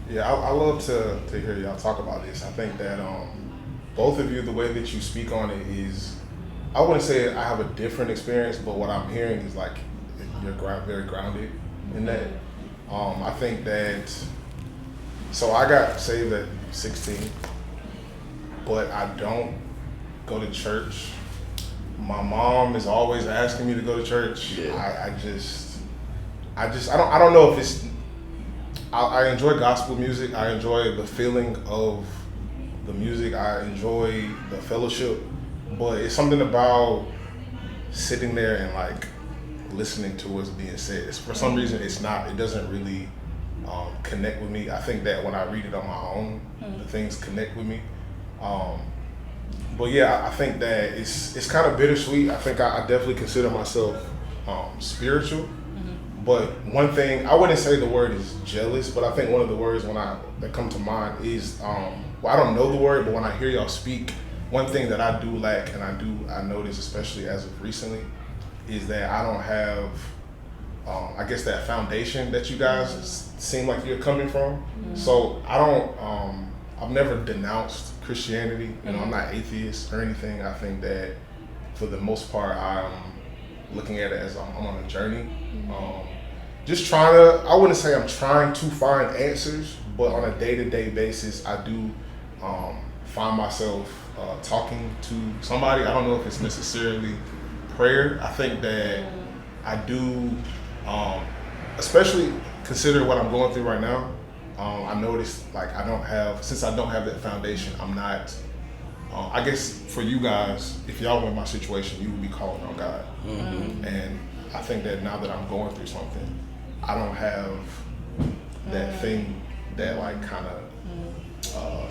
Yeah, I love to hear y'all talk about this. I think that both of you, the way that you speak on it is, I wouldn't say I have a different experience, but what I'm hearing is like you're very grounded in that. I think that, so I got saved at 16, but I don't go to church. My mom is always asking me to go to church. Yeah. I don't know if it's, I enjoy gospel music. I enjoy the feeling of the music. I enjoy the fellowship, but it's something about sitting there and like listening to what's being said. For some reason, it doesn't really connect with me. I think that when I read it on my own, the things connect with me. But yeah, I think that it's kind of bittersweet. I think I definitely consider myself spiritual. But one thing, I wouldn't say the word is jealous, but I think one of the words that come to mind is, well, I don't know the word, but when I hear y'all speak, one thing that I do lack, and I notice especially as of recently, is that I don't have, I guess, that foundation that you guys seem like you're coming from. So I've never denounced Christianity. You know, I'm not atheist or anything. I think that for the most part, I'm looking at it as I'm on a journey. Just trying to, I wouldn't say I'm trying to find answers, but on a day-to-day basis, I do find myself talking to somebody. I don't know if it's necessarily prayer. I think that I do, especially considering what I'm going through right now. I noticed like since I don't have that foundation, I'm not, I guess for you guys, if y'all were in my situation, you would be calling on God. And I think that now that I'm going through something, I don't have that thing that like kind of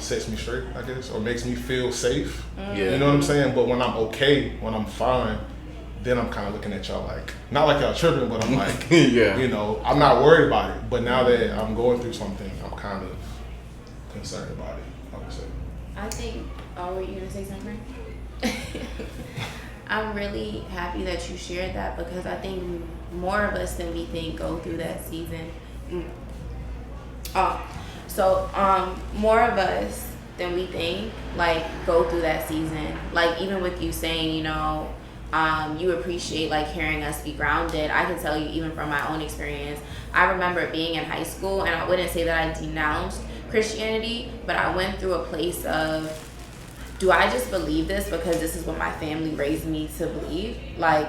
sets me straight, I guess, or makes me feel safe. Yeah. You know what I'm saying? But when I'm okay, when I'm fine, then I'm kind of looking at y'all like, not like y'all tripping, but I'm like, you know, I'm not worried about it. But now that I'm going through something, I'm kind of concerned about it, I would say. I think, were you gonna say something? I'm really happy that you shared that, because I think more of us than we think go through that season. More of us than we think like go through that season. Like even with you saying, you know, you appreciate like hearing us be grounded. I can tell you even from my own experience, I remember being in high school, and I wouldn't say that I denounced Christianity, but I went through a place of, do I just believe this because this is what my family raised me to believe? Like,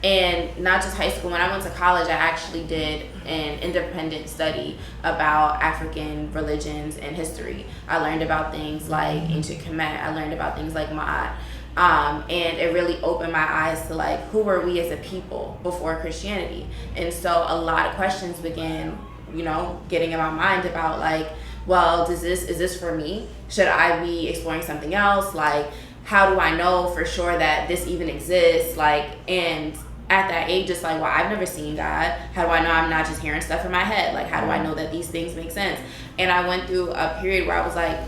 and not just high school. When I went to college, I actually did an independent study about African religions and history. I learned about things like ancient Kemet. I learned about things like Ma'at. And it really opened my eyes to like, who were we as a people before Christianity? And so a lot of questions began, you know, getting in my mind about like, well, is this for me? Should I be exploring something else? Like, how do I know for sure that this even exists? Like, and at that age, it's like, well, I've never seen God. How do I know I'm not just hearing stuff in my head? Like, how do I know that these things make sense? And I went through a period where I was like,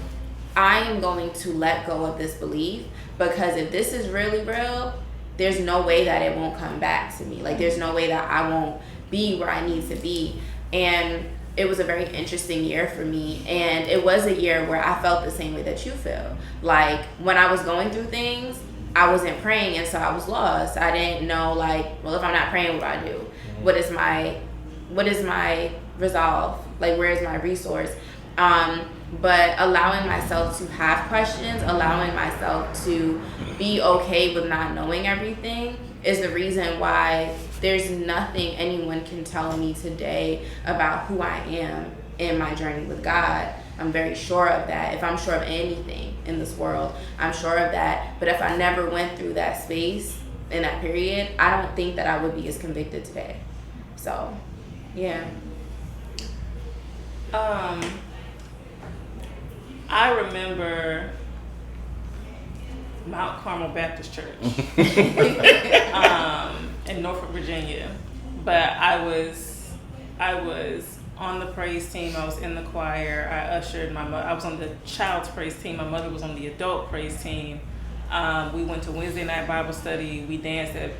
I am going to let go of this belief, because if this is really real, there's no way that it won't come back to me. Like, there's no way that I won't be where I need to be. And it was a very interesting year for me, and it was a year where I felt the same way that you feel. Like, when I was going through things, I wasn't praying, and so I was lost. I didn't know, like, well, if I'm not praying, what do I do? What is my resolve? Like, where is my resource? But allowing myself to have questions, allowing myself to be okay with not knowing everything is the reason why there's nothing anyone can tell me today about who I am in my journey with God. I'm very sure of that. If I'm sure of anything in this world, I'm sure of that. But if I never went through that space in that period, I don't think that I would be as convicted today. So, yeah. I remember Mount Carmel Baptist Church in Norfolk, Virginia. But I was on the praise team. I was in the choir. I ushered my mother. I was on the child's praise team. My mother was on the adult praise team. We went to Wednesday night Bible study. We danced at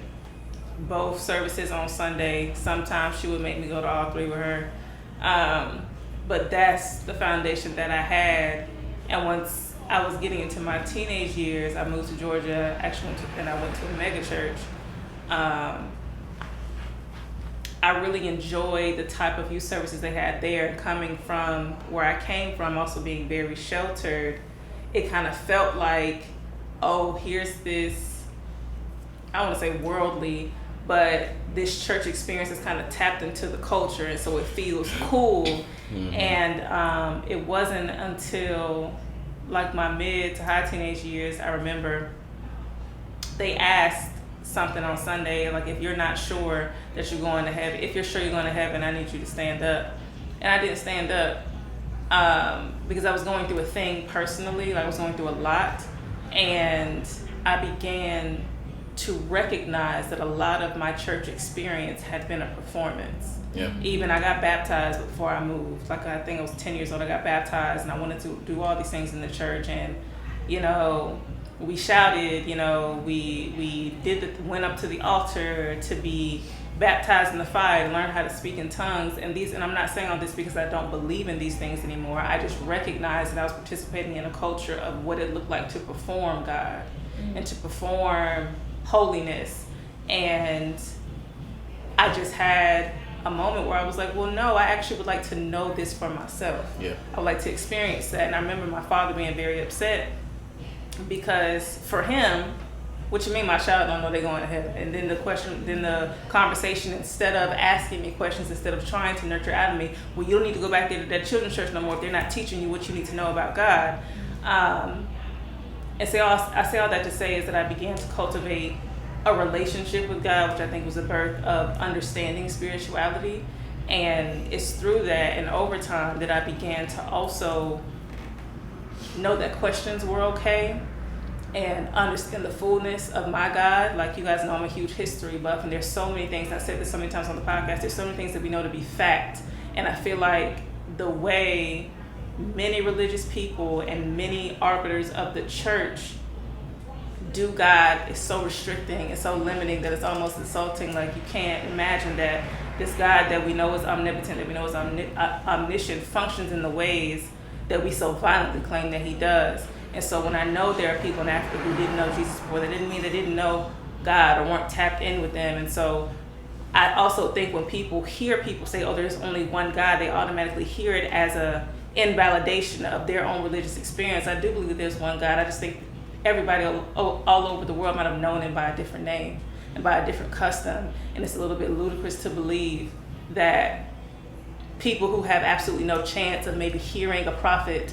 both services on Sunday. Sometimes she would make me go to all three with her. but that's the foundation that I had. And once I was getting into my teenage years, I moved to Georgia, and I went to a mega church. I really enjoyed the type of youth services they had there. And coming from where I came from, also being very sheltered, it kind of felt like, oh, here's this, I don't want to say worldly, but this church experience is kind of tapped into the culture, and so it feels cool. Mm-hmm. And it wasn't until like my mid to high teenage years, I remember they asked something on Sunday, like, if you're not sure that you're going to heaven, if you're sure you're going to heaven, I need you to stand up. And I didn't stand up because I was going through a thing personally, like I was going through a lot, and I began to recognize that a lot of my church experience had been a performance. Yeah. Even I got baptized before I moved. Like, I think I was 10 years old, I got baptized, and I wanted to do all these things in the church. And, you know, we shouted, you know, we went up to the altar to be baptized in the fire, to learn how to speak in tongues. And I'm not saying all this because I don't believe in these things anymore. I just recognized that I was participating in a culture of what it looked like to perform God and to perform holiness. And I just had a moment where I was like, well, no, I actually would like to know this for myself. Yeah. I would like to experience that. And I remember my father being very upset because for him, what you mean my child don't know they're going to heaven? And then the conversation, instead of asking me questions, instead of trying to nurture out of me, well, you don't need to go back there to that children's church no more if they're not teaching you what you need to know about God. And so I say all that to say is that I began to cultivate a relationship with God, which I think was the birth of understanding spirituality. And it's through that and over time that I began to also know that questions were okay and understand the fullness of my God. Like, you guys know, I'm a huge history buff, and there's so many things, I've said this so many times on the podcast, there's so many things that we know to be fact. And I feel like the way many religious people and many arbiters of the church do God is so restricting and so limiting that it's almost insulting. Like, you can't imagine that this God that we know is omnipotent, that we know is omniscient, functions in the ways that we so violently claim that he does. And so when I know there are people in Africa who didn't know Jesus before, that didn't mean they didn't know God or weren't tapped in with them. And so I also think when people hear people say, oh, there's only one God, they automatically hear it as a invalidation of their own religious experience. I do believe that there's one God. I just think everybody all over the world might have known him by a different name and by a different custom. And it's a little bit ludicrous to believe that people who have absolutely no chance of maybe hearing a prophet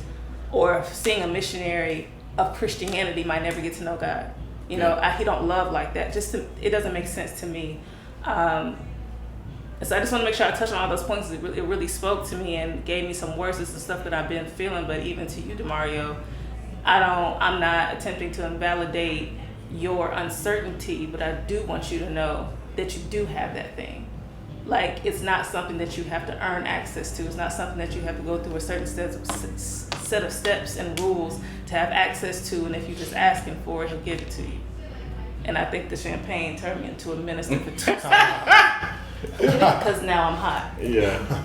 or seeing a missionary of Christianity might never get to know God. You know, he don't love like that. It doesn't make sense to me. So I just want to make sure I touch on all those points. It really spoke to me and gave me some words and some stuff that I've been feeling. But even to you, DeMario, I'm not attempting to invalidate your uncertainty, but I do want you to know that you do have that thing. Like, it's not something that you have to earn access to. It's not something that you have to go through a certain set of steps and rules to have access to. And if you just ask him for it, he'll give it to you. And I think the champagne turned me into a minister for 2 because now I'm hot. Yeah.